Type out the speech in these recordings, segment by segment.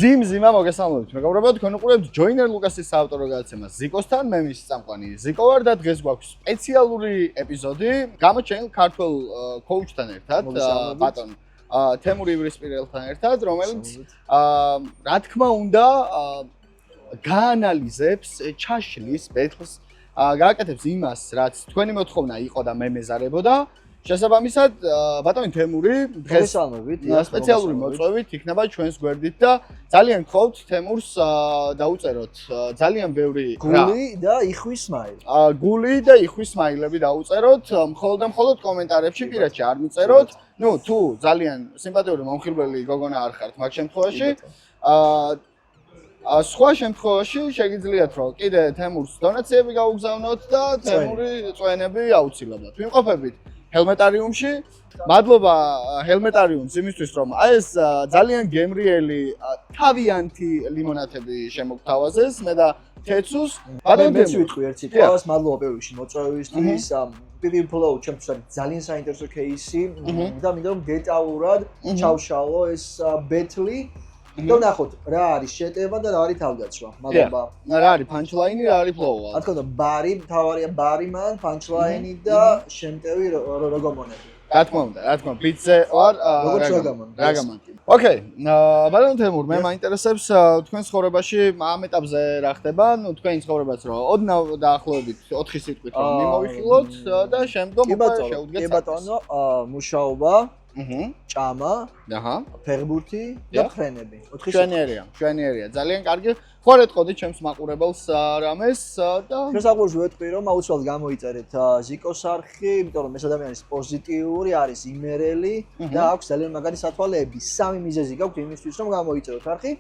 ზიმზიმა მოგესალმებით. მეგობრებო, თქვენ უყურებთ ჯოინერ ლუკასის საავტორო გადაცემას ზიკოსთან, მე მის წამყვანი ზიკო ვარ და დღეს გვაქვს სპეციალური ეპიზოდი გამოჩენილ ქართველ კოუჩთან ერთად, ბატონ თემურ ივრისპირელთან ერთად, რომელიც რა თქმა უნდა გაანალიზებს, ჩაშლის ბეთლს, გააკეთებს იმას, რაც თქვენი მოთხოვნა იყო და მე მეზარებოდა. შესაბამისად, ბატონი თემური დღეს სპეციალური მოწვევით იქნება ჩვენს გვერდით და ძალიან გთხოვთ თემურს დაუწეროთ ძალიან ბევრი გული და იხვის სმაილი. გული და იხვის სმაილები დაუწეროთ, მხოლოდ კომენტარებში პირადში არ მიწეროთ. ნუ თუ ძალიან სიმპათიური მომხიბლელი გოგონა არ ხართ მაგ შემთხვევაში, სხვა შემთხვევაში შეგიძლიათ რომ კიდე თემურს დონაციები გაუგზავნოთ და თემური წვენები აუცილებლად ვიმყოფებით ჰელმეტარიუმში. მადლობა ჰელმეტარიუმს იმისთვის რომ ეს ძალიან გემრიელი თავიანთი ლიმონათები შემოგთავაზეს მე და თეცუს. მეც ვიტყვი ერთი ყველას მადლობა პირველში მოწვევისთვის. პირველ ფლოუ ჩემთვის ძალიან საინტერესო кейსი და მინდა რომ დეტალურად ჩავშალო ეს ბეთლი. და ნახოთ რა არის შეტევა და რა არის თავდაცვა. მადლობა. რა არის პანჩლაინი, რა არის ფლოუ? რა თქმა უნდა, ბარი, თავარია ბარი მან, პანჩლაინი და შემტევი როგომონები. რა თქმა უნდა, ბიტზე ვარ რაგამან. ოკეი, ბატონ თემურ, მე მაინტერესებს თქვენ ცხოვრებაში ამ ეტაპზე რა ხდება? ნუ თქვენი ცხოვრებაც რომ ოდნავ დაახლოებით 4 სიტყვით რომ მიმოვიხილოთ და შემდგომ შევუდგეთ. კი ბატონო, მუშაობა ჭამა, ფეხბურთი და ფრენები. 4 შვენიერია. ძალიან კარგი. ხوار ეთყოდით ჩემს მაყურებელს რამეს და შესაძლოა ვეთქვი რომ აუცილებლად გამოიწერეთ ზიკოს არხი, იმიტომ რომ ეს ადამიანის პოზიტიური არის, იმერელი და აქვს ძალიან მაგარი სათვალეები. 3 მიზეზი გაქვთ იმისთვის რომ გამოიწეროთ არხი.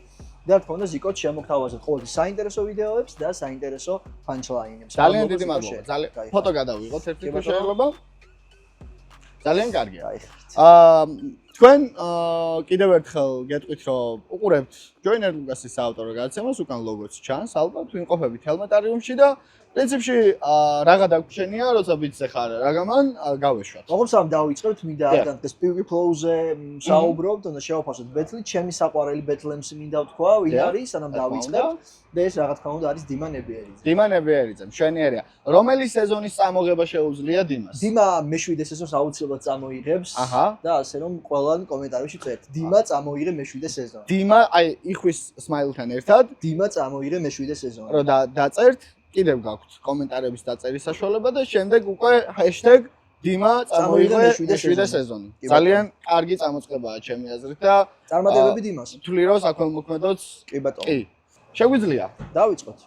და თქო უნდა ზიკოთ შემოგთავაზოთ ყოველთვის საინტერესო ვიდეოებს და საინტერესო პანჩლაინებს. ძალიან დიდი მადლობა. ძალიან ფოტო გადავიღოთ ერთი თუ შეიძლება. ძალიან კარგია. თქვენ კიდევ ერთხელ გეტყვით რომ უყურებთ ჯოინერ ლუკასის საავტორო გადაცემას, უკან ლოგოც ჩანს, ალბათ ვიმყოფებით ჰელმეტარიუმში და პრინციპში რაღა დაგვრჩენია, როცა ბიტზე ხარ რაგამან გავეშვათ. როგორც ამ დავიწყებთ, მინდა აქ ეს პირველ ფლოუზე საუბრობთ, უნდა შევაფასოთ ბეთლი, ჩემი საყვარელი ბეთლემს მინდა ვთქვა, ვინ არის, სანამ დავიწყებთ. და ეს რა თქმა უნდა არის დიმა ნებიერიძე. დიმა ნებიერიძე, მშვენიერია. რომელი სეზონის წამოღება შეუძლია დიმას? დიმა მე-7 სეზონს აუცილებლად წამოიღებს და ასე რომ ყველანი კომენტარებში წერთ. დიმა წამოიღე მე-7 სეზონს. დიმა აი იხვის სმაილთან ერთად, დიმა წამოიღე მე-7 სეზონს. რომ დაწერთ, კიდევ გაქვთ კომენტარების დაწერის საშუალება და შემდეგ უკვე #დიმა წამოიღე მე-7 სეზონი. ძალიან კარგი წამოწყებაა ჩემი აზრით და წარმატებები დიმას. თვლი რომ საქველმოქმედოც კი ბატონო. კი. შეგვიძლია დავიწყოთ.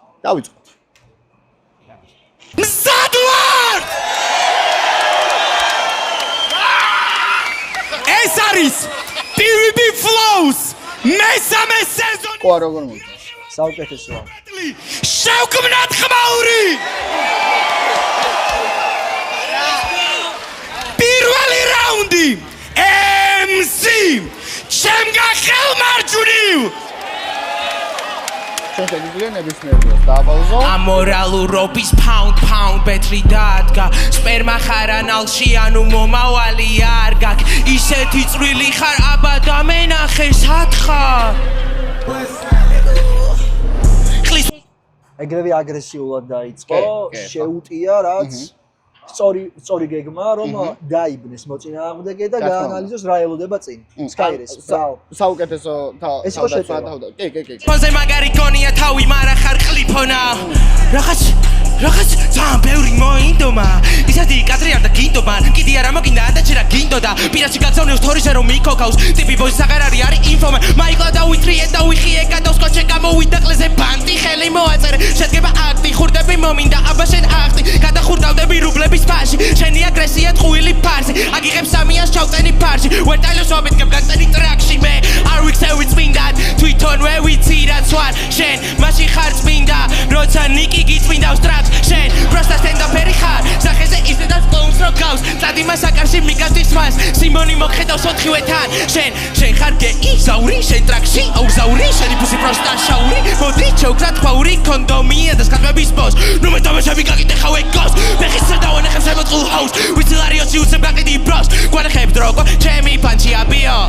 მზადვარ! ეს არის PvP Flows მესამე სეზონი. ყო როგორ მოიწევს? საუკეთესოა. შევქმნათ ხმაური! პირველი რაუნდი MC ჩემგან ხელმარჯვნივ შეგვიძლია ნებისმიერ დროს დააბალზო. ამორალურობის pound ბეთლი დადგა სპერმა ხარ ანალში ანუ მომავალი არ გაქვს ისეთი წვრილი ხარ აბადა მენახე სათხარ ეგრევე აგრესიულად დაიწყო, შეუტია რაც სწორი გეგმა რომ დაიბნეს მოწინააღმდეგე და გაანალიზოს რა ელოდება წინ. სკაირეს. საუკეთესო ეს იყო შეტევა. კი. მოზე მაგარი გონია თავი, მარა ხარ ყლიფონა. რაღაც ძალიან ბევრი მოინდომა. ისეთი კადრი არ და გინდობან, კიდე არა მოგინდა და ჩერა გინდოდა. პირაში გაგზავნიოს თორიზე რომ მიქოქავს. ტიპი ბოის საღარარი არის ინფომე. მაიკლა და ვითრიე და ვიხიე გადავსკოჩე გამოვიდა ყლეზე ბანტი ხელი მოაწერე. შედგება აქტი ხურდები მომინდა აბა შენ აქტი. გადახურდავდები რუბლების ფაში. შენი აგრესია ტყუილი ფარსი. აგიღებ 300-ს ჩავწენი ფარში. ვერტაილოს ვაბეთქებ გაგწენი ტრაქში მე. არ ვიქცევი წმინდად. თვითონ მე ვიცი რაც ვარ. შენ მაშინ ხარ წმინდა. როცა ნიკი გიწმინდავს ტრაქს. შენ პროსტა სტენდაპერი ხარ. სახეზე ისე და ხედავს კლოუნს რო გავს წადი მას აკარში მიგავდის მას სიმონი მოხედავს ოთხივეთან შენ ხარ გეი ზაური შენ ტრაქში აუზაური შენი ფუსი პროსტა შაური მოდი ჩავკრათ ფაური კონდომია და სკატმების ბოს ნუ მე დამეშები გაკიდე ხავე გოს მეხი სადავენ ხებს ემოწულ ჰაუს ვიცილარიოსი უცებ გაკიდი ბროს გვანახებ დროგო ჩემი პანჩია ბიო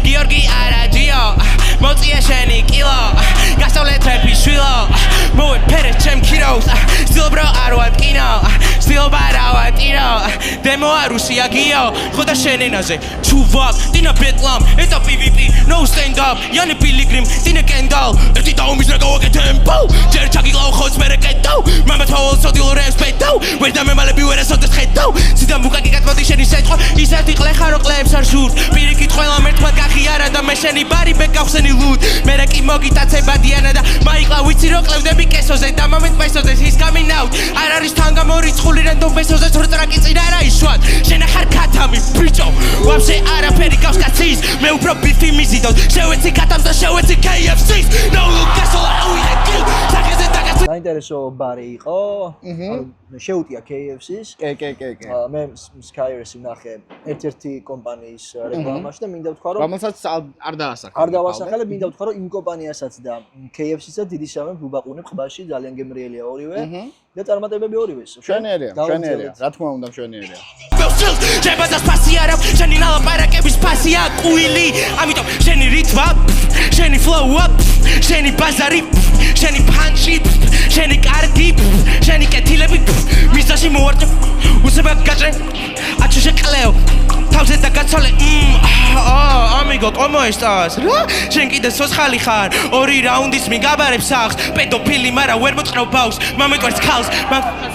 გიორგი არაჯიო მოწია შენი კილო გასავლე ტრეპი შვილო მოვეფერე ჩემ ქიროს სტილბრო არ ვარ კინო სტილბა რა ვარ ტირო დემო არუსია გიო ხოდა შენ ენაზე ჩუვაკ დინა ბეტლამ ეტა PvP no stand up იანი პილიგრიმ დინა კენდალ ერთი დაუმის რა გავაკეთემ ჯერ ჩაგილავ ხოს მე რეკეტო მამა თოულ სოდილ რესპექტო ვერ დამემალები ვერ ასოდეს ხედო სიდა მუკაკი გათმოდი შენი სეტყვა ისეთი ყლე ხარო ყლებს არ ჟურთ პირიქით ყველა მერტმა გახიარა და მე შენი ბარი ბეკავსენი ლუდ მე რა კი მოგიტაცება დიანა და მაიკლა ვიცი რო ყლევდები კესოზე და მომენტ პესოზე he's coming out არ არის თან გამორიცხული რენდომ პესოზე რო ტრაკი წინ არა იშვათ შენ ახარ ქათამი ბიჭო ვაფშე არაფერი გავს კაცის მე უფრო ბიფი მიზიდოთ შევეცი ქათამს და შევეცი KFC-ს no look გასოლა უიღე კილ საკეზე დაგასწრე საინტერესო ბარი იყო შეუტია KFC-ს კი მე Skyris ვნახე ერთ-ერთი კომპანიის რეკლამაში და მინდა ვთქვა რომ რომელსაც არ დაასახელე არ დავასახელე მინდა ვთქვა რომ იმ კომპანიასაც და KFC-საც დიდი სამი ვუბაყუნებ ყბაში ძალიან გემრიელია ორივე და წარმატებები ორივე მშვენიერია რა თქმა უნდა მშვენიერია ჯებადა სპასი არა შენი ნალაპარაკების ფასია კუილი ამიტომ შენი რიტმა შენი ფლოუ შენი ბაზარი შენი პანჩი შენი კარდი შენი კეთილები მისაში მოვარდე უსება გაჭრე აჩუშე კლეო თავზე დაგაცოლე ამიგო კომო ესტას რა შენ კიდე სოცხალი ხარ ორი რაუნდის მიგაბარებს ახს პედოფილი მარა ვერ მოწყნავ ბაუს მომეკვერს ქალს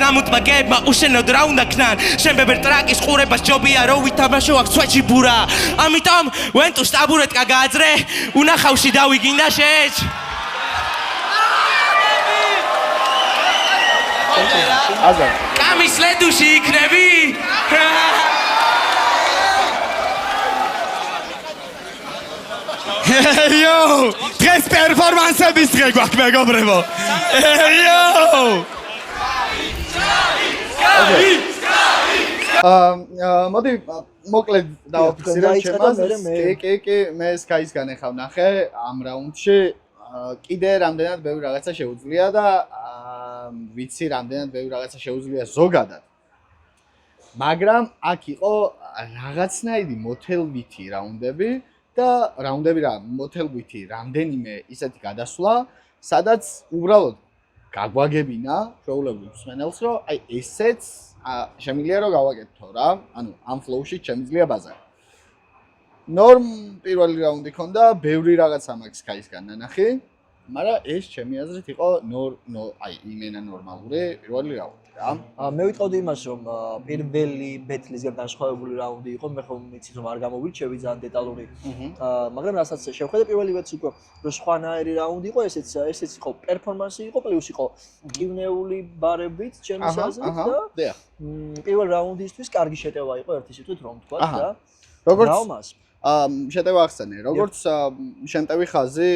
გამუტმა გებმა უშენოდ რა უნდა ქნან შენ ბებერ ტრაკის ყურებას ჯობია რო ვითამაშო აქ სვეჩი ბურა ამიტომ ვენტუ სტაბურეტკა გააძრე უნახავში დავიგინდა შეჭ აზარ კამის ლედუში იქნები Yo, დღეს პერფორმანსების დღე გვაქვს მეგობრებო. Yo! მოდი მოკლედ დავაფიქსირებ ჩემას. კი, მე Sky-სგან ახლა ვნახე ამ რაუნდში კიდე რამდენად ბევრი რაღაცა შეუძლია და ვიცი რამდენად ბევრი რაღაცა შეუძლია ზოგადად. მაგრამ აქ იყო რაღაცნაირი მოთელვითი რაუნდები და რაუნდები რა მოთელვითი რამდენიმე ისეთი გადასვლა, სადაც უბრალოდ გაგვაგებინა შეუძლებელი მსმენელს, რომ აი ესეც შემიძლია რომ გავაკეთო რა, ანუ ამ ფლოუში შემიძლია ბაზარი. ნორმ პირველი რაუნდი ქონდა, ბევრი რაღაცა მაქვს Sky-სგან ნანახი, მაგრამ ეს ჩემი აზრით იყო აი იმენა ნორმალური პირველი რაუნდი. მე ვიტყოდი იმას რომ პირველი ბეთლისგან განსხვავებული რაუნდი იყო მე ხომ ვიცით რომ არ გამოვირჩევი ძალიან დეტალური მაგრამ რასაც შევხედე პირველი ბეთს უკვე რომ სხვანაირი რაუნდი იყო ესეც იყო პერფორმანსი იყო პლუს იყო კივნეული ბარებით ჩემი აზრით და პირველ რაუნდისთვის კარგი შეტევა იყო ერთი სიტყვით რომ თქვა და როგორც რაუმას შეტევა ახსენე როგორც შემტევი ხაზი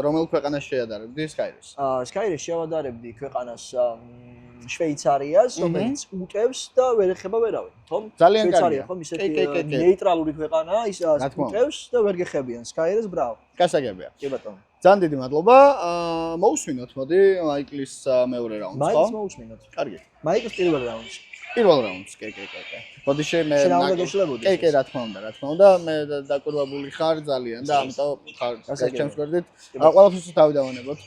რომელ ქვეყანას შეადარებდი Sky-ს Sky-ს შევადარებდი ქვეყანას შვეიცარიას, რომელიც უტევს და ვერ ეხება ვერავინ, თომ? ძალიან კარგია. შვეიცარია ხომ ისეთი ნეიტრალური ქვეყანაა, ის უტევს და ვერ გეხებიან. Sky-ს ბრავო. გასაგებია. კი ბატონო. ძალიან დიდი მადლობა. მოусმინოთ, მოდი, მაიკლის მეორე რაუნდს, ხო? მაიკლს მოусმინოთ. კარგი. მაიკლს პირველ რაუნდს. პირველ რაუნდს, კი. მოდი მე კი, რა თქმა უნდა, მე დაკვირვებული ხარ ძალიან და ამიტომ ხარ ჩემს გვერდით. ყველაფერს თავი დავანებოთ.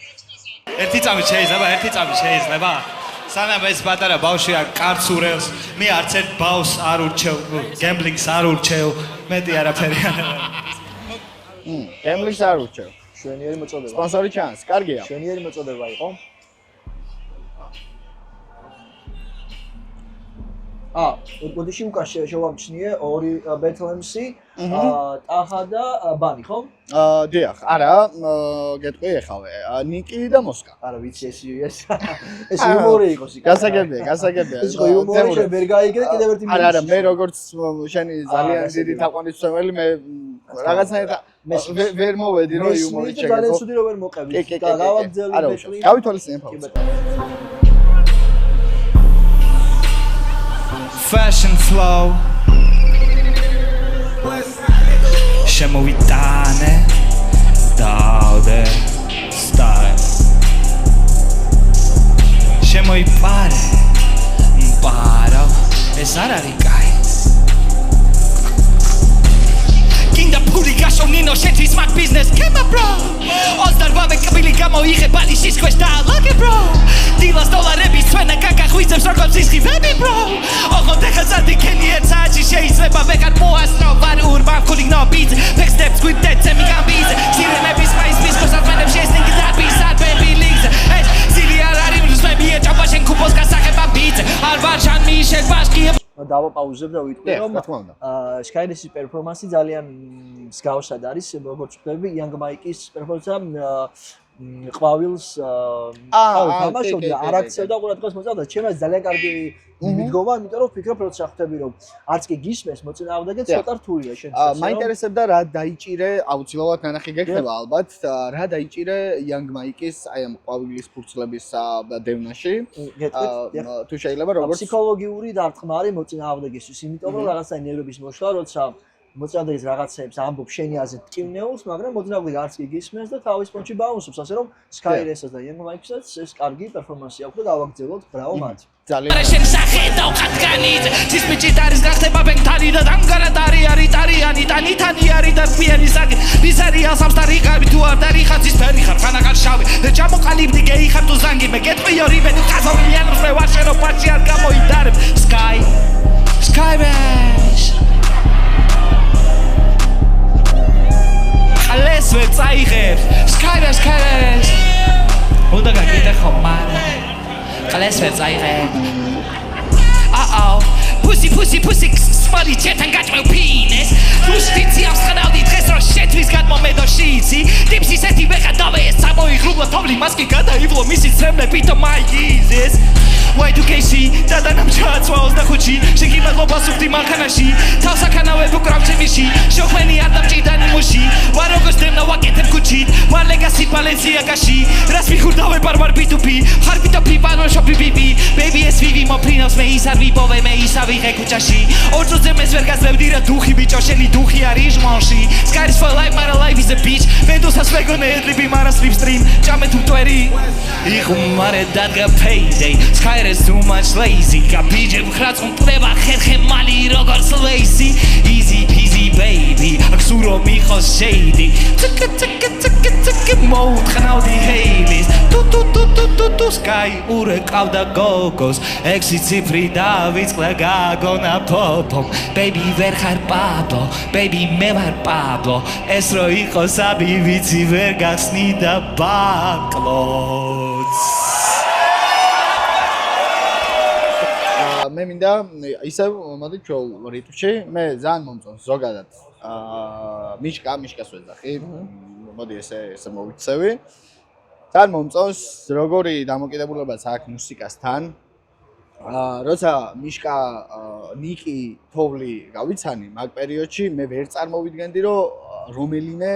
ერთი წამი შეიძლება? სანამ ეს პატარა ბავშვი არ კარც ურევს, მე არც ერთ ბავშვს არ ურჩევ, გემბლინგს არ ურჩევ, მეტი არაფერი არ. გემბლინგს არ ურჩევ. შვენიერი მოწოდება. სპონსორი ჩანს, კარგია. შვენიერი მოწოდება იყო. ბოდიში უკან შევამჩნიე ორი ბეთლემსი, ტახა და ბანი, ხო? დიახ, არა, გეტყვი ეხავე, ნიკი და მოსკა. არა, ვიცი ეს იუმორი იყო სიკა. გასაგებია. ეს იყო იუმორი, შენ ვერ გაიგე და კიდევ ერთი მინუს. არა, მე როგორც შენი ძალიან დიდი თაყვანისმცემელი, მე რაღაცნაირად ვერ მოვედი რომ იუმორი შეგეძლო. ძალიან ცუდი რომ ვერ მოყევი. და გავაგზავნე ბეთლი. გავითვალისწინებ ფაულს. fashion flow შემოვიტანე დავდე style შემოიპარე მპარო ეს არ არის კაი Kinda puli gashonino shetis mak business Kema bro Ozdar babe kabili გამოიღე ბანიშის ქვეშ და ლაკე bro დილას დოლარების ჩვენა კაკა ხვიცებს როგორც ისხი ვები bro ოღონდ ეხაზარდი კენი ერთ საათში შეიძლება ვეგარ მოასწრო ვარ ურბან ქულიგნო ბიძ ბექსტეპს გვიდეთ ზემი გამბიძ სირენების მაის მისკოს ათმენებს შესნინგი დარბის არბები ლიგზე ეს სილი არ არის მსვები ეჭობა შენ კუბოს გასახება ბიძ არ ვარ შან მიშელ ბაშკიებ დავაპაუზებ და ვიტყვი რომ რა თქმა უნდა. Skyris-ის პერფორმანსი ძალიან მსგავსად არის როგორც ვთქვი Young Mike-ის პერფორმანსა ყვავილს თამაშობდა არ აქცევდა ყურადღებას მოწევდა ჩემს ძალიან კარგი მიდგომა იმიტომ რომ ვფიქრობ რომ შეხვდები რომ არც კი გისმეს მოწინააღმდეგე ცოტა რთულია შენ მაინტერესებდა რა დაიჭირე აუცილებლად ნანახი გექნება ალბათ რა დაიჭირე Young Mike-ის აი ამ ყვავილის ფურცლების დევნაში თუ შეიძლება როგორც ფსიქოლოგიური დარტყმარი მოწინააღმდეგისთვის იმიტომ რომ რაღაცა ნერვების მოშლა როცა მოწინააღმდეგეს რაღაცებს ამბობ შენი აზრით ტკივნეულს, მაგრამ მოწინააღმდეგე არც კი გისმენს და თავის პონჩი ბაუნსობს, ასე რომ Skyris-ს და Young Mike-საც ეს კარგი პერფორმანსი აქვს და დავაგრძელოთ, ბრავო მათ. ძალიან შენ სახედავ ხათგანით ცის მიჭით არის გახდება ბენთანი და დამგარატარი არის ტარიანი და ნითანი არის და ფიანი საკი ბიზარია სამსტარი ყავი თუ არ დარიხაც ის ფერი ხარ ხანახარ შავი და ჩამოყალიბდი გეი ხარ თუ ზანგი მე გეტყვი ორი მე ხაზოვიან რომ ვარ შენ რომ პაჩი არ გამოიდარებ Skyris Alles wird zeigen. Skyris. Und da geht der Kommand. Alles wird zeigen. Pussy, smiley chat and got my penis. Justitie aufs Kanal, die Dresser shit, wie's grad moment of shitsi. Dipsy set die Becher da, ist samo ich rubla, Tomli Maske, gada, Ivlo, Missy, Tremble, Peter, my Jesus. Y2KC, და დანამ ჩააცვაოს და ხუჩი შეგიმა გლობას უხდი მანქანაში თავსაქანავებ უკრავ ჩემიში შოხმენი არ დამჭიდანი მუში ვარ როგორც დემნა ვაკეთებ ქუჩით ვარ ლეგასი ბალენსიაგაში რას მიხურდავე ბარბარ ბიტუპი ხარ ბიტუპი ბანო შოპი ბიბი ბეიბი ეს ვივი მოფრინავს მე ის არ ვიპოვე მე ის ავიღე ქუჩაში ორწუთზე მეც ვერ გაძლევდი რა დუხი ბიჭო შენი დუხი არის ჟმონში Skyris for life my life is a bitch ვენდოსას ვეგონე ედრიბი მარა slipstream ჭამე თუ მტვერი იხუმარე დადგა payday Skyris too much lazy Capige ხრაც მტრება ხერხე მალი როგორც lazy Easy peasy baby აქსურო მიხოს shady Tsk mode ხნავდი Haileys Tu Sky ურე ყავდა გოგოს ექსი ციფრი დავიწყლა გაგონა ფოფომ Baby ვერ ხარ Pablo Baby მე ვარ Pablo ეს რო იყოს აბი ვიცი ვერ გახსნიდა ბაკლოც მე მინდა ისევ მოდი ჩვეულ რიტმში მე ძალიან მომწონს ზოგადად მიშკას ვეძახი მოდი ესე მოვიქცევი ძალიან მომწონს როგორი დამოკიდებულებაც აქვს მუსიკასთან როცა მიშკა ნიკი თოვლი გავიცანი მაგ პერიოდში მე ვერ წარმოვიდგენდი რომ რომელიმე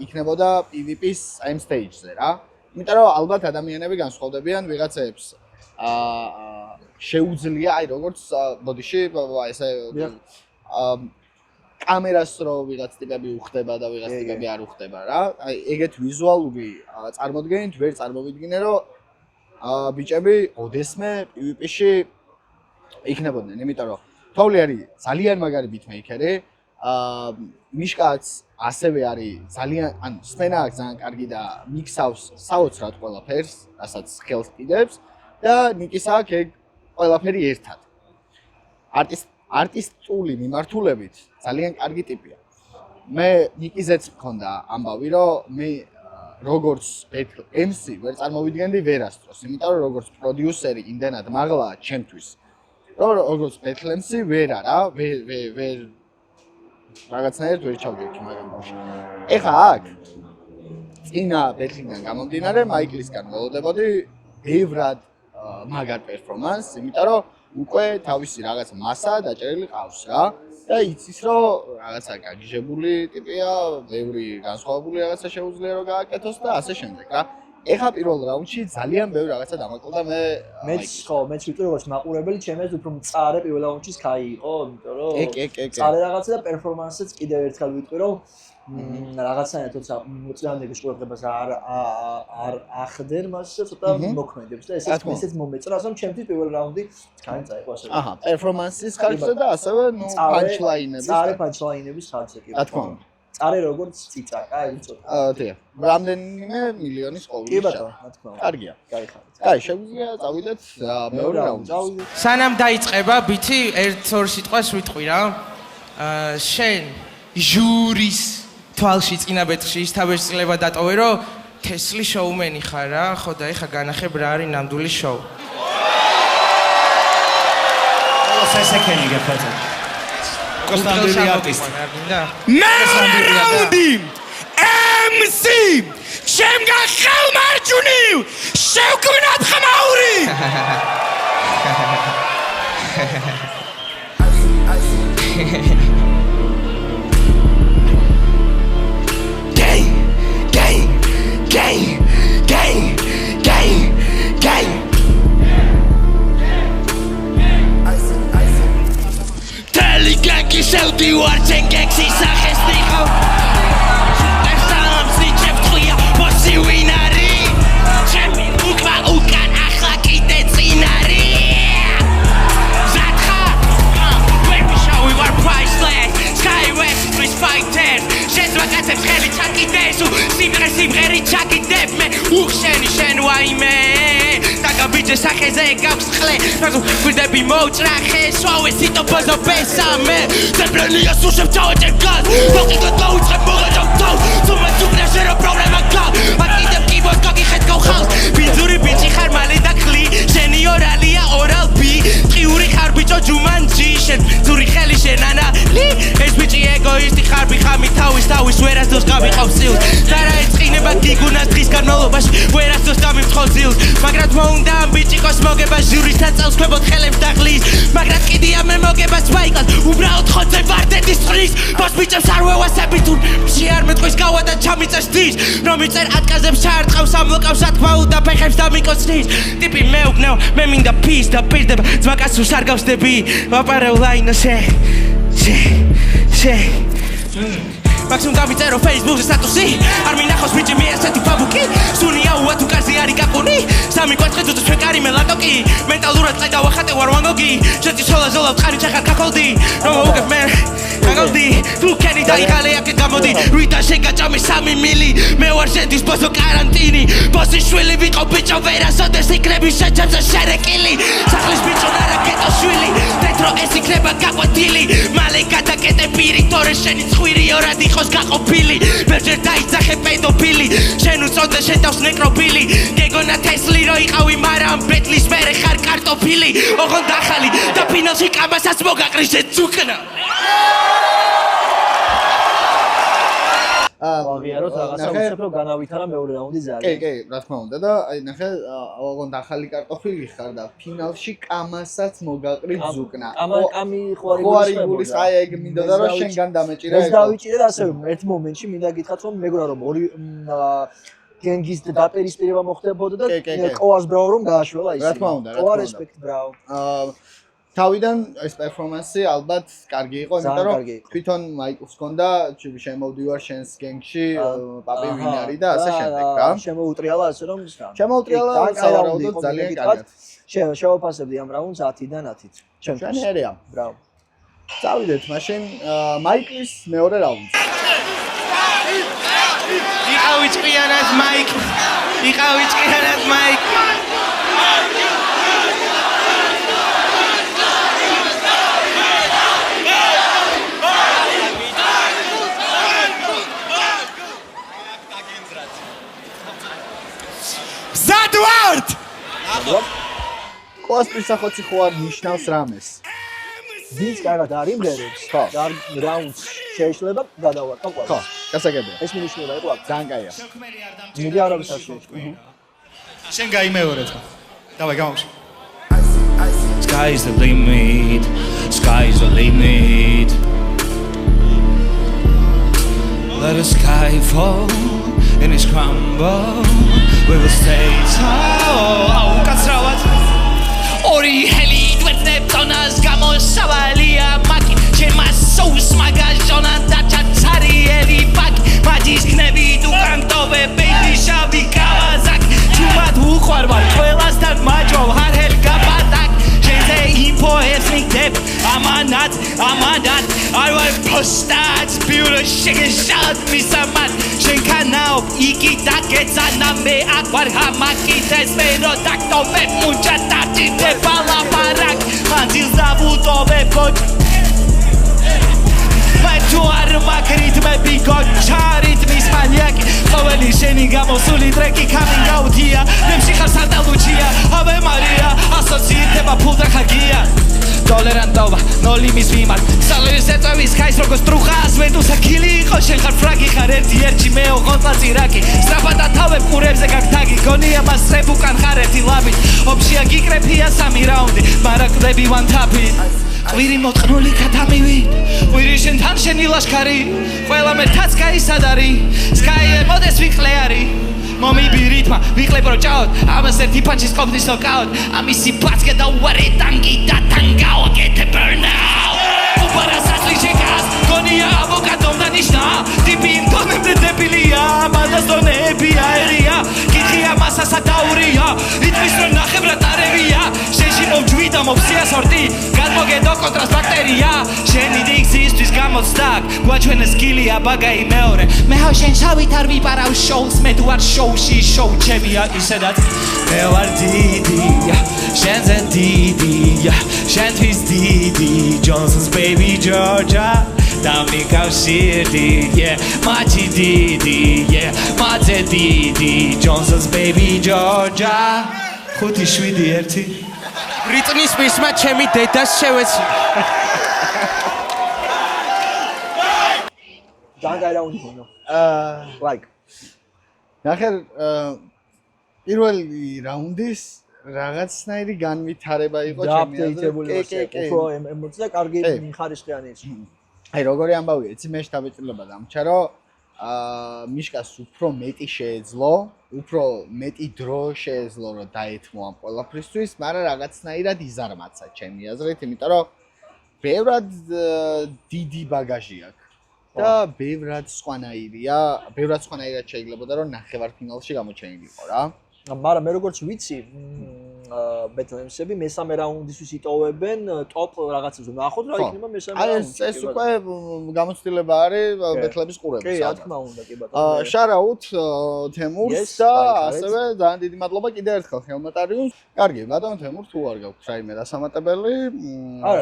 იქნებოდა PvP-ს ამ stage-ზე რა იმიტომ რომ ალბათ ადამიანები განსხვავდებიან ვიღაცებს შეუძლია აი როგორც ბოდიში ესე კამერას რო ვიღაც ტიპები უხდება და ვიღაც ტიპები არ უხდება რა აი ეგეთ ვიზუალური წარმოდგენით ვერ წარმოვიდგინე რომ ბიჭები ოდესმე PvP-ში იქნებოდნენ იმიტომ რომ თოვლი არის ძალიან მაგარი ბიტმეიკერი მიშკაც ასევე არის ძალიან ანუ სცენა აქვს ძალიან კარგი და მიქსავს საოცრად ყველაფერს რასაც ხელს კიდებს და ნიკის აქვს ეგ ყველაფერი ერთად. არტისტული მიმართულებით ძალიან კარგი ტიპია. მე ნიკიზეც მქონდა ამბავი, რომ მე როგორც Battle MC ვერ წარმოვიდგენდი ვერასდროს, იმიტომ რომ როგორც პროდიუსერი იმდენად მაღლაა ჩემთვის. რომ როგორც Battle MC ვერ არა, ვერ რაღაცნაირად ვერ ჩავდივი მაგამ ბავშვი. ეხა აქ წინა Battle-დან გამომდინარე, მაიკლისგან ველოდებოდი ბევრად მაგარ პერფორმანს, იმიტომ რომ უკვე თავისი რაღაც მასა დაჭერილი ყავს რა და იცის რომ რაღაცა გაგიჟებული ტიპია, ბევრი განსხვავებული რაღაცა შეუძლია რომ გააკეთოს და ასე შემდეგ რა. ეხა პირველ რაუნდში ძალიან ბევრი რაღაცა დამაკლდა მეც ვიტყვი როგორც მაყურებელი, ჩემს უფრო მწარე პირველ რაუნდში Sky იყო, იმიტომ რომ მწარე რაღაცა და პერფორმანსიც კიდევ ერთხელ ვიტყვი რომ რაღაცნაირად თორსა მოწინააღმდეგის ყურადღებას არ ახდენ მასზე ცოტა მოქმედებს და ესეც მომეწონა, ասեմ ჩემთვის პირველ რაუნდი Sky წაიღო ასე. აჰა, პერფორმანსის ხარჯზე და ასევე პანჩლაინების. წარე პანჩლაინების ხარჯზე კი. რა თქმა უნდა. წარე როგორც ციტაკა, აი ცოტა. დიახ. რამდენიმე მილიონის ყოველი. კი ბატონო, რა თქმა უნდა. კარგია. გაიხარეთ. კაი, შეგვიძლია წავიდეთ მეორე რაუნდში. სანამ დაიწყება, ბითი ერთ-ორ სიტყვას ვიტყვი რა. შენ ჟურის თვალში წინა ბეთხში ის თავისწლება დატოვე, რომ თესლი შოუმენი ხარ რა, ხო და ეხა განახებ რა არის ნამდვილი შოუ. ესეკენი გეფაცა. კონსტანტინე არტისტი. მეორე რაუნდი. MC შემგან ხელმარჯვნივ შევქმნათ ხმაური. Teliganki შევდი ვარ ჩემ გექსის სახეს ნიხო სპეციალურში ჩემთვია ბოსი ვინარი ჩემი უკან ახლა კიდე წინარი ზათხა when we show we were priceless skywest with fighters შეძვაკაცებს ხელი ჩაკიდეს სიმღერი ჩაკიდებ მე უხშენი შენ ვაიმე Bitte sache ze gaus khle also გვიდები მოუჭრახე სვავე სიტოპოზო ბესამე ზებრენი ასუშებ თავზე გან მოგიგო დაუწყებ მოგაჯავ თუმცა თუმცა რა პრობლემა გა აკიდებ კიბოს გაგიხეთ გავხავს ბიძური ბიჭი ხარ მალე დახლი სენიორალია ორალ ბი ტყიური ხარ ბიჭო ჯუმანჯი შენ ძური ხელი შენ ანა ლი ეს ბიჭი ეგოისტი ხარ ბიხამი თავის ვერასდროს გავიყავ სილს და რა ეწყინება გიგუნას დღის განმავლობაში ვერასდროს გამიმთხოლ სილს მაგრამ მოუნდა ბიჭიკოს მოგება ჟურისთან წელს ქვებოთ ხელებს დაღლის მაგრამ კიდია მე მოგებას ვაიყავს უბრალოდ ხოცე ვარდეთის წყლის ბოს ბიჭებს არ ვევასები თუ შეარ მეტყვის გავა და ჩამიწეს დის რომ იწერ ატკაზებს ჩაარტყავს ამლოკავს ათქმა უნდა ფეხებს დამიკოცნის ტიპი მეუბნევ მე მინდა ფის და პირდება ძმაკას უსარ გავსდები ვაპარეო ლაინო შე Maximum დავიწერო Facebook-ზე სტატუსი არ მინახავს ბიჭი მე ასეთი ფაბუკი სუნია უა თუ კარზე არის გაკონი სამი კვეთხე ძუძუ ჩვენკარი მე ლატოკი მენტალურად წაი დავახატე ვარ ვანგოგი შეჭი სოლა ზოლა წყარი ჩახარ კაკოლდი რომ მოვუგებ მე გაგავდი თუ კენი დაიღალე აქ გამოდი რიტა შეგაჭამე 3 მილი მე ვარ შედის ბოსო კარანტინი ბოსი შვილი ვიყო ბიჭო ვერასოდეს იქნები შეჭამზე შერეკილი სახლის ბიჭო ნარა გეტო შვილი დეთრო ეს იქნება გაყვეთილი მალე გადაკეტე პირი თორე შენი ცხვირი ორად იყოს გაყოფილი ვერჯერ დაიძახე პედოფილი შენ უწოდე შეთავს ნეკროფილი გეგონა თესლი რო იყავი მაგრამ ბეტლის მერე ხარ კარტოფილი ოღონდ ახალი და ფინალში კამასაც მოგაყრის შეცუკნა ვაღიაროთ რაღაცა უფრო განავითარა მეორე რაუნდი ძალიან. კი, რა თქმა უნდა და აი ნახე, ოღონდ ახალი კარტოფილი ხარ და ფინალში კამასაც მოგაყრი ზუკნა. კამი ხوارიგულის აი ეგ მინდოდა რომ შენგან დამეჭირე. ეს დავიჭირე და ასევე ერთ მომენტში მინდა გითხრათ რომ მეგონა რომ ორი გენგის დაპირისპირება მოხდებოდა და ყოვას ბრავ რომ გააშველა ისე. რა თქმა უნდა, ყოვა რესპექტ ბრავ. თავიდან ეს პერფორმანსი ალბათ კარგი იყო, იმიტომ რომ თვითონ მაიკლს ჰქონდა შემოვდივარ შენს გენგში, პაპი ვინარი და ასე შემდეგ რა. შემოუტრიალა ასე რომ შემოუტრიალა სავარაუდოდ ძალიან კარგად. შევაფასებდი ამ რაუნდს 10-დან 10-ით. ჩემთვის ერია. ბრავ. წავიდეთ მაშინ მაიკლის მეორე რაუნდში. იყავი ჭყიანად მაიკ. იყავი ჭყიანად მაიკ. ზადვარდ! კოსპის სახოცი ხო არ ნიშნავს რამეს. ვინც კარგად არიმღერებს, და რაუნდს შეიძლება გადავარყო ყველა. ხო, გასაგებია. ეს მინიშნება იყო აქ. ძალიან კაია. მიდი არავის არ შეიძლება. შენ გაიმეორე ხო? დავაი გამოვში. Sky's the limit. Sky's the limit. Let the sky fall and it's crumble. We will stay tall უკაცრავად ორი ჰელი დვერდნებ თონას გამოსავალია მაკი ჩემმა სოუს მაგაჟონა და ჩაცარიელი პაკი მაჯის ქნები თუ კანტოვე ბეიბი შავი კავაზაკი ჩუმად უყვარვარ ყველასთან მაჯობ ჰარჰელ გაბატაკ შენზე იმპოებს მიგდებ ამანად არ ვარ ფოსტაც ბიურო შეგეშალთ მისამად შენქანაობ იგი დაგეცანა მე აქ ვარ ჰამაკიდეს მე რო დაქტოვებ მუჭა დაწინებ ალაპარაკ მანძილს დავუტოვებ გოჩ თუ არ მაგრით მე ბიგოჩარით მის მანიაკი ყოველი შენი გამოსული ტრეკი coming out-ია ნემში ხარ სანტალუჩია ave maria ასოცირდება ფულთან ხაგია ტოლერანტობა ნოლი მის მიმართ სალერის ეწევის ხაის როგორც ტრუხას ვენდუსა ქილი იყო შენ ხარ ფრაგი ხარ ერთი მე ოღონდ წირაკი სწრაფად თავებ ყურებზე გაგთაგი გონია მას რებ უკან ხარ ერთი ლაბით ოფშია გიკრეფია სამი რაუნდი მარაკდები one tap-ი ყვირი მოტყნული გადამივი ყვირი შენთან შენი ლაშქარი ყველა მერთაც გაისადარი სკაიე მოდეს ვიყლე არი მომიბირითმა ვიყლე პროჭაოთ ამას ერთი პანჩის ყოფნის ნოკაუტ ამისი პაცკე და უარი ტანკი და ტანგაო get the burnout უპარა სასლი შეკას გონია ავოკადომ დანიშნა ტიპი ინტონემდე დებილია მანდას დონები აერია კითხია მასასა დაურია იტყვის რომ ნახევრად არევია შენში მომჯვიდა მოფსია სორტი გადმოგედო კონტრას ბაქტერია შენი დიქცისთვის გამოცდაკ გვაჩვენეს გილია ბაგაი მეორე მე ჰავ შენ შავით არ ვიპარავ შოუს მე თუ არ შოუში შოუ ჩემია ისედაც მე ვარ დიდია შენზე დიდია შენთვის დიდი Johnson's baby Georgia და მიკავშირდი მაჩი დიდი მაძე დიდი Johnson's baby Georgia 5-7-1 რიტმის მისმა ჩემი დედას შევეცი Danke რაუნდი ხონო. Like. ნახე პირველი რაუნდის რაღაცნაირი განვითარება იყო ჩემი აზრით. უფრო ემოცია კარგი ხარისხიანი ის. აი როგორი ამბავია, იცი მე შევეწილება დამჩა რომ მიშკას უფრო მეტი შეეძლო, უფრო მეტი დრო შეეძლო რომ დაეთმო ამ ყველაფრისთვის, მაგრამ რაღაცნაირად იზარმაცა ჩემი აზრით, იმიტომ რომ ბევრად დიდი ბაგაჟი აქვს. და ბევრად სხვანაირია, ბევრად სხვანაირად შეიძლებოდა რომ ნახევარფინალში გამოჩენილიყო რა. მაგრამ მე როგორც ვიცი, ბეთლემსები მესამე რაუნდისთვის იტოვებენ ტოპ რაღაცას ნახოთ რა იქნება მესამე რაუნდი. ეს უკვე გამოცდილება არის ბეთლემის ყურების. კი, რა თქმა უნდა, კი ბატონო. შარაუტ თემურს და ასევე ძალიან დიდი მადლობა კიდევ ერთხელ ხელმატარიუმს. კარგი, ბატონო თემურ, თუ არ გაქვთ რაიმე დასამატებელი,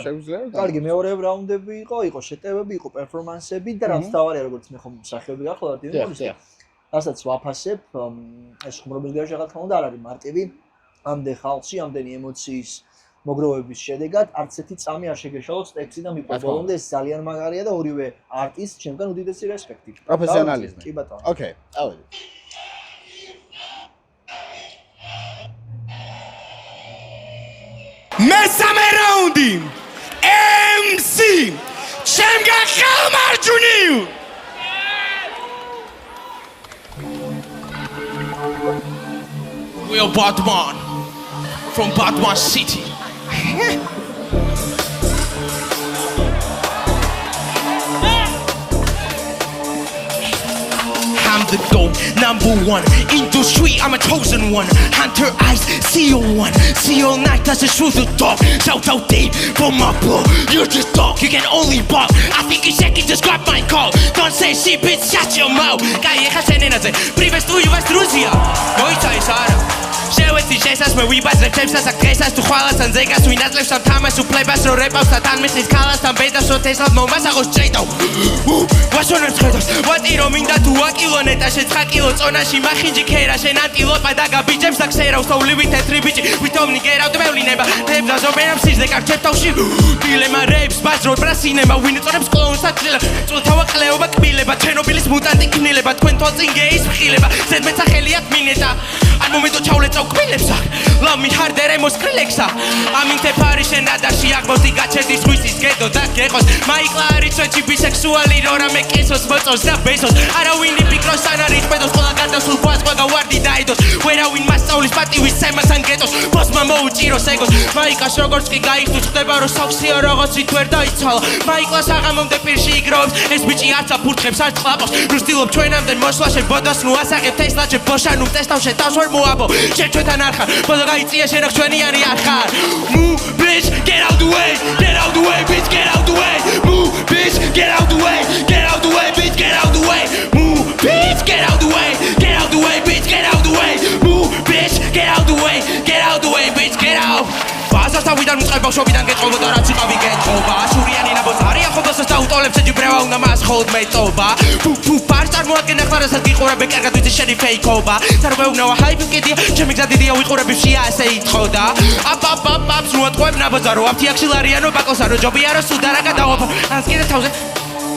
შეგვიძლია. კარგი, მეორე რაუნდები იყო შეტევები, იყო პერფორმანსები და რაც თავარია როგორც მე ხომ სახეები გახლავართ იმის. რასაც ვაფასებ, ეს ხუმრობის გარეშე რა თქმა უნდა არ არის მარტივი. ამდენ ხალხში, ამდენი ემოციის მოგროვების შედეგად არც ერთი წამი არ შეგეშალოთ ტექსტი და მიყვა ბოლომდე ეს ძალიან მაგარია და ორივე არტისტს ჩემგან უდიდესი რესპექტი. პროფესიონალიზმი. კი ბატონო. ოკეი, ავედი. მესამე რაუნდი. MC ჩემგან ხალმარჯვნი. We are Batman from Batman City. I'm the GOAT, #1 industry, I'm a chosen one. Hunter eyes, see you one, see all night, that's the truth of dog. Shout out deep for my bro, you're just dog, you can only bark. I think you second, just grab my call. Don't say shit, bitch, shut your mouth. Кай хасененაზე, приветствую вас, друзья. Მოიცაი სარა. შევეცი შესას მე ვიბაძრებ ჩემსას აქ დღესაც თუ ხვალასთან ზეგას ვინაძლევს ამ თამაშს უფლებას რო რეპავს და თან მისლის ქალასთან ბედას რო თესლად მომასაღოს ჭეიდავ ვაშონებს ხედავს ვატი რომ მინდა თუ აკილო ნეტა შეცხაკილო წონაში მახინჯი ქერა შენ ანტილოპა და გაბიჯებს აქ სერავს თოვლივი თეთრი ბიჭი ვითომნი გერავდ მევლინება თებდა ზობენამ სიძე კარჩებ თავში დილემა რეებს ბაზროდ ბრასინება ვინ ეწონებს კლოუნს აკლილა წულთავა ყლეობა კბილება ჩერნობილის მუტანტი კნილება თქვენ თვალწინ გეის მხილება ზედმეცა ხელი აქ მინეტა არ მომედო ჩავლეწავ კბილებს აქ Love me harder ემოსკრილექსა ამინთე ფარიშენ ადაში აღმოდი გაჩერდი სხვისის გედო და გეყოს მაიკლა არის ჩვენში ბისექსუალი რო რამე კესოს მოწოს და ბესოს არავინი ფიქრობს ან არის ყვედოს ყველა გადასულ გვას ყველა ვარდი დაიდოს ვერავინ მასწავლის პატივის ცემას ან გეტოს ბოსმა მოუჭიროს ეგოს მაიკას როგორც კი გაიხსნის ხდება რომ სავსეა რაღაცით ვერ დაიცალა მაიკლას აღამომდე პირში იგროვებს ეს ბიჭი არც აფურთხებს არც ხლაპოს რუსtildeობ ჩვენამდე მოსვლაშენ ბოდოს ნუ ასახებ თესლაჩე ბოშანუ ტესტავშე თავს ვერ მოაბო შენ ჩვენთან არ ხარ ბოდო გაიწია შენ აქ ჩვენიანი არ ხარ Move bitch get out the way bitch get out the way Move bitch get out the way bitch get out the way Move bitch get out the way bitch get out the way Move bitch get out the way bitch get out ბაზართავიდან მწყებ ბავშვობიდან გეტყობოდა რაც იყავი გეტყობა შურიანი ნაბოს არიან ხოდოსას დაუტოლებს ეჯიბრევა უნდა მას ხოლოდ მეტობა ფუ ფარ წარმოადგენ ახლა რასაც გიყურები კარგად ვიცი შენი ფეიქობა წარმოეუბნება ჰაიპი კიდია ჩემი გზა დიდია ვიყურები შია ასე ითხოვდა აპ ზრუატყვებ ნაბოზარო აფთიაქშილარიანო ბაკოსარო ჯობია რომ სუდარა გადავაფო ანს კიდე თავზე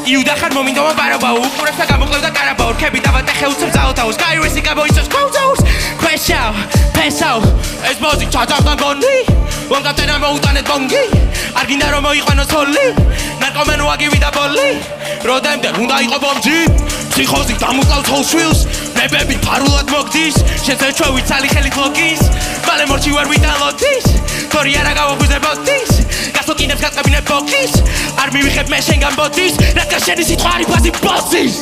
იუდა ხარ მომინდომა ბარობა უყურებს და გამოკლევდა კარაბა ორქები დავატე ხელუცებს აოთაოს გაირესი გამოიცოს ქოუძაურს ქვეშავ ფესავ ეს მოზი ჩაძავდა გონი ვონკატენა მოუტანეთ ბონგი არ გინდა რომ მოიყვანოს ჰოლი ნარკომენ ვაგივი და ბოლი როდემდე უნდა იყო ბომჯი ფსიქოზი დამუკლავს ხოლ შვილს ბებები ფარულად მოგდის შენც ჩვევი ცალი ხელით ლოგის მალე მორჩი ვერ ვიტალოდის თორი არა გავაგვიზებოდის გასოკინებს გაწებინებ ბოქის არ მივიხებ მე შენგან ბოდის რადგან შენი სიტყვა არის ბაზი ბოსის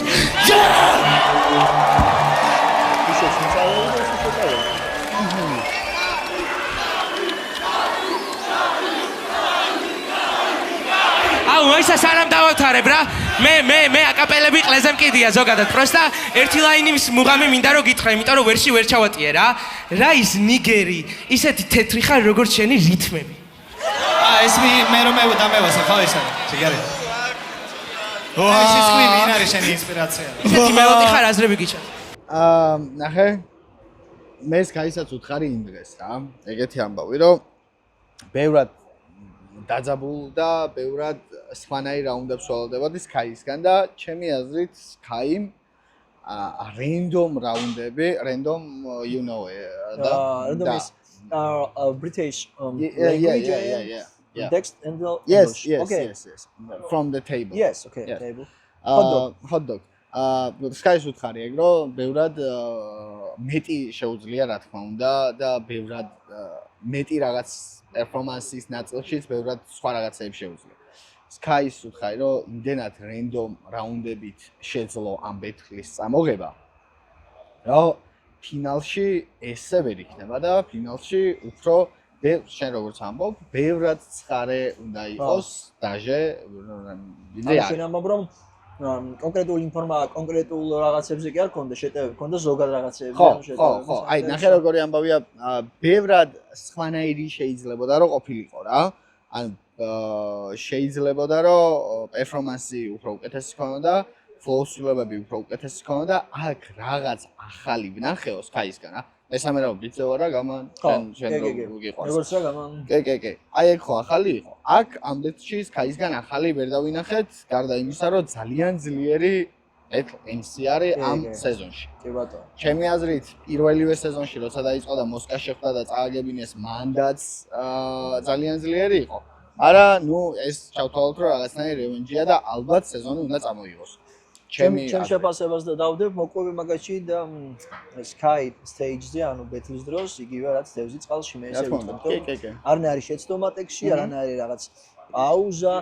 აუ ისე სანამ დავავთარებ რა მე აკაპელები ყლეზე მკიდია ზოგადად პროსტა ერთი ლაინის მუღამი მინდა რომ გითხრა იმიტომ რომ ვერში ვერ ჩავატიე რა ის ნიგერი ისეთი თეთრი ხარ როგორც შენი რითმები ეს მე რომ დამევასე ხო ისა შეგარი ეს ისკვი ვინ არის შენი ინსპირაცია ისეთი მელოდი ხარ აზრები გიჩა ნახე მეც გაისაც უთხარი იმ დღეს რა ეგეთი ამბავი რომ ბევრად დაძაბულ და ბევრად სხვანაირ რაუნდებს ვალდებოდი Sky-ისგან და ჩემი აზრით Sky-იმ random რაუნდები random you know random is British language yeah text and yes okay from the table yes okay table hot dog Sky-ის უთხარი ეგ რომ ბევრად მეტი შეუძლია რა თქმა უნდა და ბევრად მეტი რაღაც performance-ის ნაწილშიც ბევრად სხვა რაღაცებს შეუძლია. Sky-ის უთხარი რომ იმდენად random რაუნდებით შეძლო ამ ბეთხლის წამოღება. რომ ფინალში ესე ვერ იქნება და ფინალში უფრო შენ როგორც ამბობ, ბევრად ცხარე უნდა იყოს დაჟე შენ ამბობ რომ კონკრეტულ კონკრეტულ რაღაცებზე კი არ ქონდა შეტევები, ქონდა ზოგად რაღაცებზე ხო, აი ნახე როგორი ამბავია, ბევრად სხვანაირი შეიძლებოდა რომ ყოფილიყო რა. ან შეიძლებოდა რომ პერფორმანსი უფრო უკეთესი ქონოდა, ფლოუსილებები უფრო უკეთესი ქონოდა, აქ რაღაც ახალი ვნახეო Sky-ისგან რა. მესამე რაუნდი ძევა რა გამან შენ გიყვარს. როგორც რა გამან. კი. აი ეგ ხო ახალი იყო. აქ ამდეთში Sky-ისგან ახალი ვერ დავინახეთ, გარდა იმისა, რომ ძალიან ძლიერი MC არის ამ სეზონში. კი ბატონო. ჩემი აზრით, პირველივე სეზონში როცა დაიწყო და მოსკა შეხვდა და წააგებინეს მანდაც ძალიან ძლიერი იყო. არა, ნუ ეს ჩავთვალოთ რომ რაღაცნაირი რევენჯია და ალბათ სეზონი უნდა წამოიღოს. ჩემ შეფასებას და დავდებ მოყვები მაგაში და Sky stage-ზე, ანუ ბეთლის დროს იგივე რაც დევზი წყალში მე ესე ვიტყვი. არანაირი შეცდომა ტექსტში, არანაირი რაღაც პაუზა,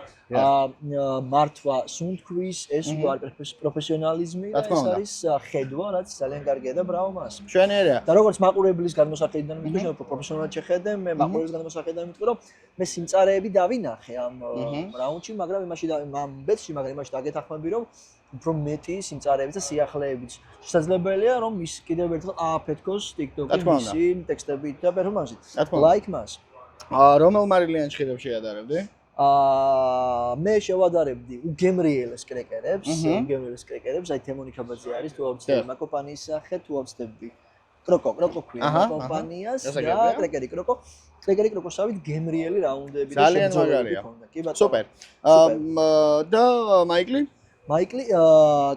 მართვა სუნთქვის, ეს არის პროფესიონალიზმი და ეს არის ხედვა, რაც ძალიან კარგია და ბრავო მას. მშვენიერია. და როგორც მაყურებლის განმოსახედიდან მითქვი, შენ პროფესიონალად შეხედე, მე მაყურებლის განმოსახედიდან მითქვი, რომ მე სიმწარეები დავინახე ამ რაუნდში, მაგრამ იმაში და ამ ბეთში, მაგრამ იმაში დაგეთანხმები, რომ უფრო მეტი სიმწარეებით და სიახლეებით შესაძლებელია რომ ის კიდევ ერთხელ ააფეთქოს TikTok-ში ტექსტებით და პერფორმანსით. Like მას. რომელ მარილიან ჭირებს შეადარებდი? მე შევადარებდი უგემრიელეს კრეკერებს, აი თემონი ქაბაძე არის, თუ ავწევდი მაკოპანიის სახე, თუ ავწევდი კროკო ქვია კომპანიას და კრეკერი კროკოსავით გემრიელი რაუნდები და ძალიან მაგარია. სუპერ. და მაიკლი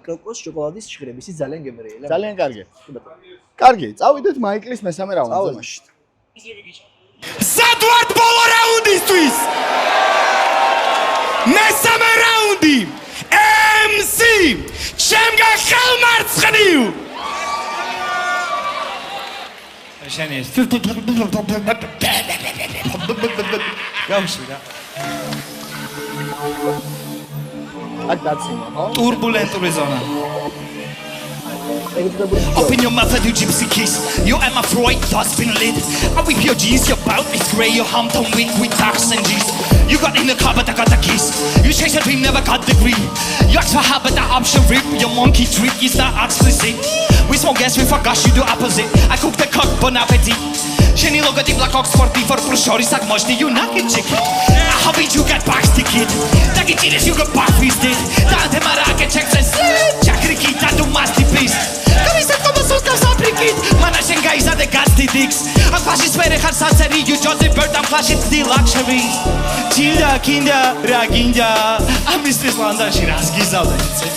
კროკოს შოკოლადის ჭირების ძალიან გემრიელია. ძალიან კარგი. კარგი, წავიდეთ მაიკლის მესამე რაუნდზე მაშინ. სადვარდ ბოლო რაუნდისთვის მესამე რაუნდი MC ჩემგან ხელმარცხნივ შენი ეს გავში რა აქ დაციმა ხო? ტურბულენტური ზონა Open your mouth and you gypsy kiss. You and my Freud thoughts been lit. I whip your jeans, your bout is grey, your hump don't wink with darks and G's. You got in the car, but I got the keys. You chase your dream, never got the green. You ask for help, but the option rip. Your monkey trick is the explicit. We smoke gas, we forgot you do opposite. I cook the cock, bon appetit. Shiny logo deep like Oxford before push shorty suck much you knock it chicken. I hope you get box ticket. That get you got box feasted. Dante Maraca checks and slip. Chakri kita do masterpiece. Come is como suka saprikit. Mana shengai are the gasty dicks. I'm flashing swear har satseri you Joseph Bird I'm flashing the luxury. Tilda kinda raginda. I'm Mrs. Landa Shirazki zavda gitse.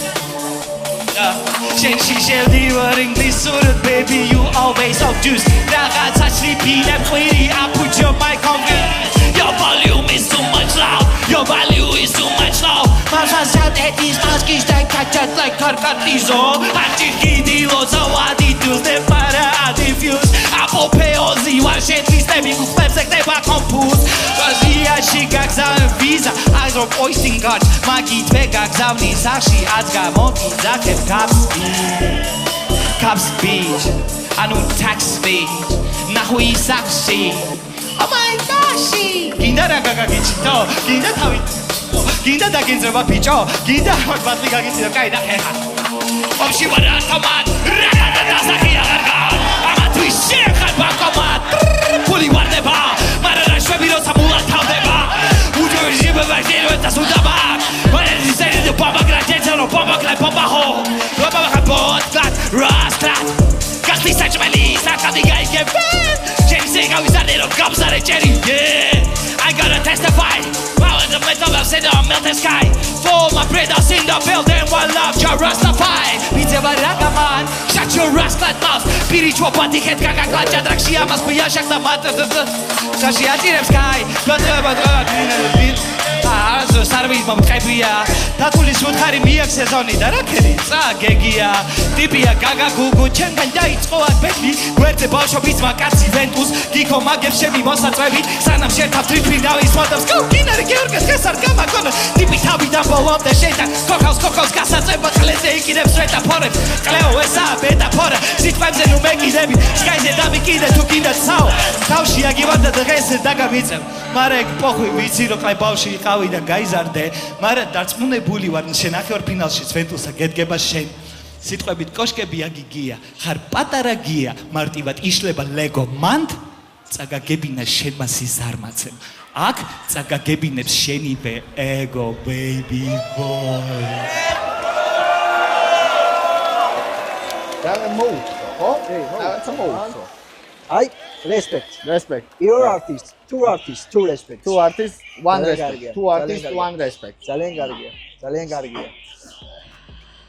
She shelly wearing this suit, baby. You always so juice. Ragazza sleepy and pretty. I put your mic on me. Your volume is too much loud. Your value is too much loud. Masha shot at these asking like catch like carcatizo. Anti-kidilo, so I did to step para I diffuse. Apopeosi, one shit, we step in steps like they were composed. Cause she got some visa. I don't poisting God. Magi tvega gzavni sashi. Azga monkey zakev Caps speech, anu tax speech, nahui saxi. Oh my gosh! Ginda raga gichito, ginda tavi, ginda da ginzreba picho, ginda hot batli gagitiro kai da heha. Om she wara tomat, rata da sahi agargan. Ama twist shekhan bankomat, puli warneba, marara shwebiro samula tavdeba. Ujo jibe bagdero eta sudaba. Mara dizayne de baba grateta no baba klay baba ho. Baba kabot flat, rastrat. Gasti sachmeli, sakadi guy get bad. Jenny saying how is that little cops at a Jenny? Yeah, I gotta testify. Wow, in the middle of the melted sky. For my brothers in the building, one love, your Rastafari. Pizza baragaman, shut your rascal mouth. Spiritual body head, gaga klacha, drakshia, must be a shak the matter. Sashi atirem sky, but so sarvis mom khaibia tatuli sudkhari miak sezoni da rakeli tsa gegia tipia gaga gugu ჩემგან დაიწყო აბელი გვერდზე ბავშვობის მაკაცი ვენტუს გიქო მაგებს შემი მოსაწვევი სანამ შეთავ ტრიფი დავის მოდავს გინარი გეორგეს გასარ გამაკონა ტიპი თავიდან ბოლომდე შეიტან კოქოს გასაწება ყლეზე იკიდებს რეტაფორებს ყლეო ესა მეტაფორა სიტყვებზე ნუ მეკიდები სკაიზე დამიკიდე თუ კიდე ცაო თავში აგივარდა დღეს დაგამიწევ მარეკ პოხვი ვიცი რომ ყაი ბავში იყავი და გაიზარდე მაგრამ დარწმუნებული ვარ შენახევარ ფინალშიც ვენტუსა გედგება შენ სიტყვებით კოშკები აგიგია ხარ პატარა გია მარტივად იშლება ლეგო მანდ წაგაგებინა შენმა სიზარმაცემ აქ წაგაგებინებს შენივე ego baby boy და მოუწო ხო? და მოუწო აი respect your artist two artists two respect one respect two artists one respect ძალიან კარგია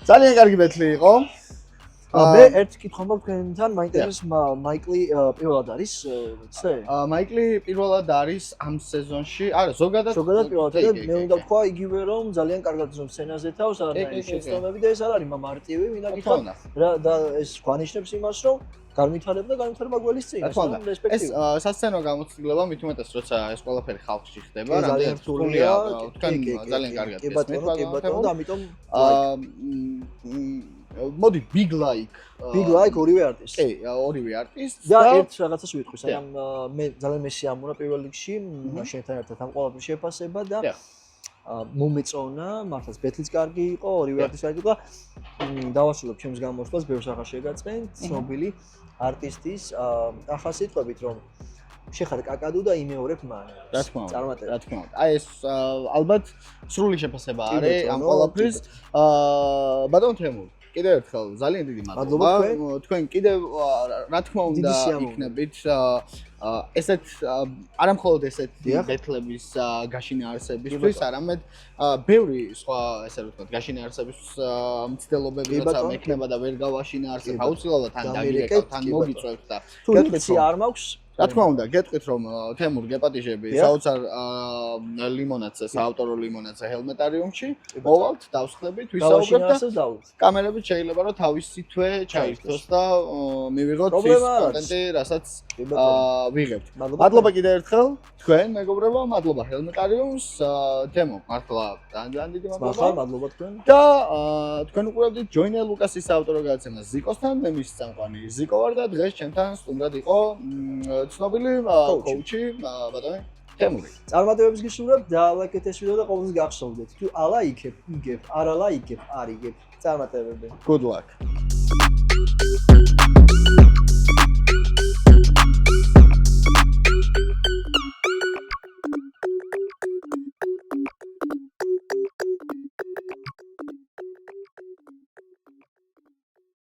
ძალიან კარგი ბეთლი იყო მე ერთ კითხვა მაქვს თქვენთან მაინტერესებს მაიკლი პირველად არის ცე მაიკლი პირველად არის ამ სეზონში არა ზოგადად პირველად მე უნდა ვთქვა იგივე რომ ძალიან კარგად სცენაზე თავს არანაირი შეცდომები და ეს არ არის მარტივი მინდა გითხრა და ეს გვანიშნებს იმას რომ განვითარება გველის წინ ეს სასცენო გამოცდილება მით უმეტეს როცა ეს ყველაფერი ხალხში ხდება რამდენად რთულია თქვენ ძალიან კარგად გესმით და ამიტომ მოდი big like ორივე არტისტს კი ორივე არტისტს და ერთ რაღაცას ვიტყვი სანამ მე ძალიან მესიამურა პირველ რიგში შენთან ერთად ამ ყველაფრის შეფასება და მომეწონა მართლაც ბეთლიც კარგი იყო ორივე არტისტი კარგი იყო დავასრულებ ჩემს გამოსვლას ბევრს ახლა შეგაწყენ ცნობილი არტისტის ახლა სიტყვებით რომ შეხარ კაკადუ და იმეორებ მან რა თქმა უნდა აი ეს ალბათ სრული შეფასება არის ამ ყველაფრის ბატონ თემურ კიდევ ერთხელ ძალიან დიდი მადლობა თქვენ კიდევ რა თქმა უნდა იქნებით ესეთ არა მხოლოდ ესეთ დიახ. ბეთლების გაშინა არსებისთვის, არამედ ბევრი სხვა ესე ვთქვათ, გაშინა არსების მცდელობები კი, როცა ბატონო. მექნება და ვერ გავაშინა კი, არსებ, ბატონო. აუცილებლად თან დამირეკეთ, დაგირეკავ, თან კი, ბატონო. მოგიწევთ და თუ იცი არ მაქვს რა თქმა უნდა, გეტყვით რომ თემურ გეპატიჟები დიახ. საოცარ ლიმონადზე, საავტორო ლიმონადზე ჰელმეტარიუმში, მოვალთ, დავსხლებით, ვისაუბრებთ და გავაშინაარსებს დავუხთ. კამერებით შეიძლება რომ თავისი თვე ჩაირთოს და მივიღოთ ის პრობლემა არ არის. კონტენტი, რასაც კი, ბატონო. ვიღებთ. მადლობა. მადლობა კიდევ ერთხელ თქვენ მეგობრებო, მადლობა ჰელმეტარიუმს, თემო, მართლა ძალიან დიდი მადლობა, მადლობა. მადლობა თქვენ. და თქვენ უყურებდით ჯოინე ლუკასის საავტორო გადაცემას ზიკოსთან, მე მის წამყვანი ზიკო ვარ და დღეს ჩემთან სტუმრად იყო ცნობილი კოუჩი ბატონი თემური. წარმატებებს გისურვებ და ლაიქეთ ეს ვიდეო და ყოველთვის გახსოვდეთ. თუ ალაიქებ, იგებ, არ ალაიქებ, არ იგებ. წარმატებები. Good luck.